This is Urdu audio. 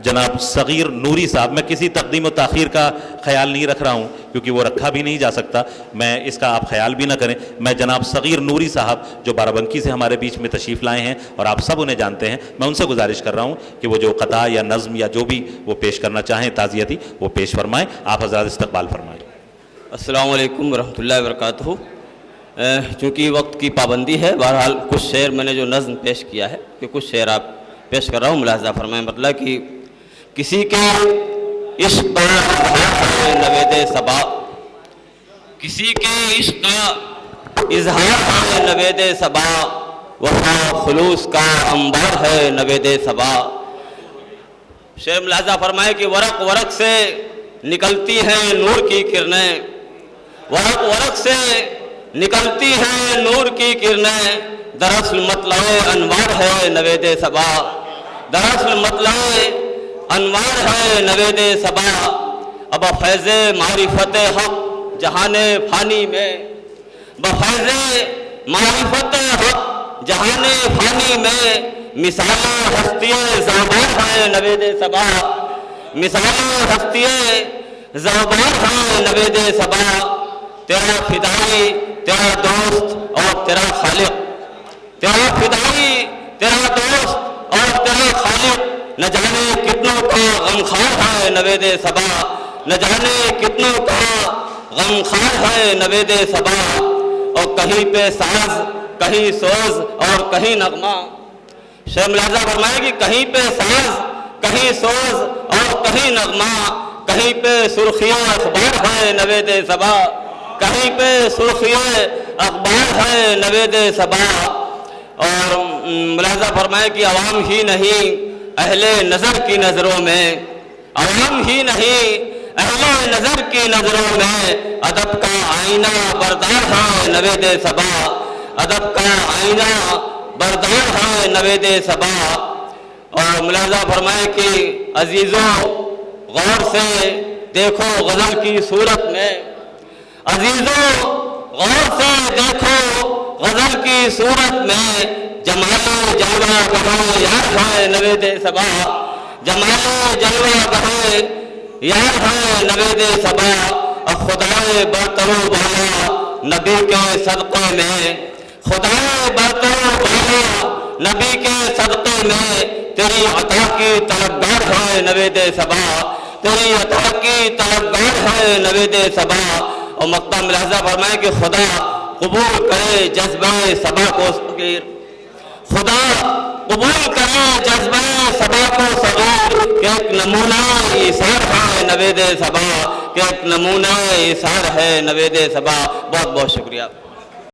جناب صغیر نوری صاحب، میں کسی تقدیم و تاخیر کا خیال نہیں رکھ رہا ہوں کیونکہ وہ رکھا بھی نہیں جا سکتا، میں اس کا آپ خیال بھی نہ کریں. میں جناب صغیر نوری صاحب جو بارہ سے ہمارے بیچ میں تشریف لائے ہیں اور آپ سب انہیں جانتے ہیں، میں ان سے گزارش کر رہا ہوں کہ وہ جو قطع یا نظم یا جو بھی وہ پیش کرنا چاہیں تعزیتی وہ پیش فرمائیں. آپ حضرات استقبال فرمائیں. السلام علیکم ورحمۃ اللہ وبرکاتہ. چونکہ وقت کی پابندی ہے، بہرحال کچھ شعر میں نے جو نظم پیش کیا ہے کہ کچھ شعر آپ پیش کر رہا ہوں، ملاحظہ فرمائیں. مطلب کہ کسی کے عشق کا اظہار ہے نوید صبا، کسی کے عشق کا اظہار ہے نوید صبا، وفا خلوص کا انبار ہے نوید صبا. شعر ملاحظہ فرمائے کہ ورق ورق سے نکلتی ہیں نور کی کرنیں، ورق ورق سے نکلتی ہیں نور کی کرنیں، دراصل مطلع انوار ہے نوید صبا، دراصل مطلع انوار ہے نوید صبا. اب فیض معرفت حق جہان فانی میں، بفیض معرفت حق جہان فانی میں، مثال ہستی زوبار ہے نوید صبا، مثال ہستی زوبار ہے نوید صبا. تیرا فدائی تیرا دوست اور تیرا خالق، تیرا فدائی تیرا دوست اور تیرا خالق، نہ جانے کتنوں کا غمخوار ہے نوید صبا، نہ جانے کتنوں کا غمخوار ہے نوید صبا. اور کہیں پہ ساز کہیں سوز اور کہیں نغمہ، شیخ ملاحظہ فرمائے کہ کہیں پہ ساز کہیں سوز اور کہیں نغمہ، کہیں پہ سرخیاں اخبار ہے نوید صبا، کہیں پہ سرخیاں اخبار ہے نوید صبا. اور ملاحظہ فرمائے کہ عوام ہی نہیں اہل نظر کی نظروں میں، عوام ہی نہیں اہل نظر کی نظروں میں، ادب کا آئینہ بردار ہے نوید صبا، ادب کا آئینہ بردار ہے نوید صبا. اور ملاحظہ فرمائے کہ عزیزوں غور سے دیکھو غزل کی صورت میں، عزیزوں غور سے دیکھو غزل کی صورت میں، جمال جلوہ بہائے یار ہے نوید صبا، جمال جلوہ بہائے یار ہے نوید صبا. اب خدائے برتر و بالا نبی کے صدقے میں، خدائے برتر و بالا نبی کے صدقے میں، تیری عطا کی طلبگار ہے نوید صبا، تیری عطا کی طلبگار ہے نوید صبا. اور مقطع ملاحظہ فرمائے کہ خدا قبول کرے جذبہ صبا کو صغیر، خدا قبول کرے جذبہ صبا کو صغیر، کہ ایک نمونہ ایثار ہے نوید صبا، کہ ایک نمونہ ایثار ہے نوید صبا. بہت بہت شکریہ.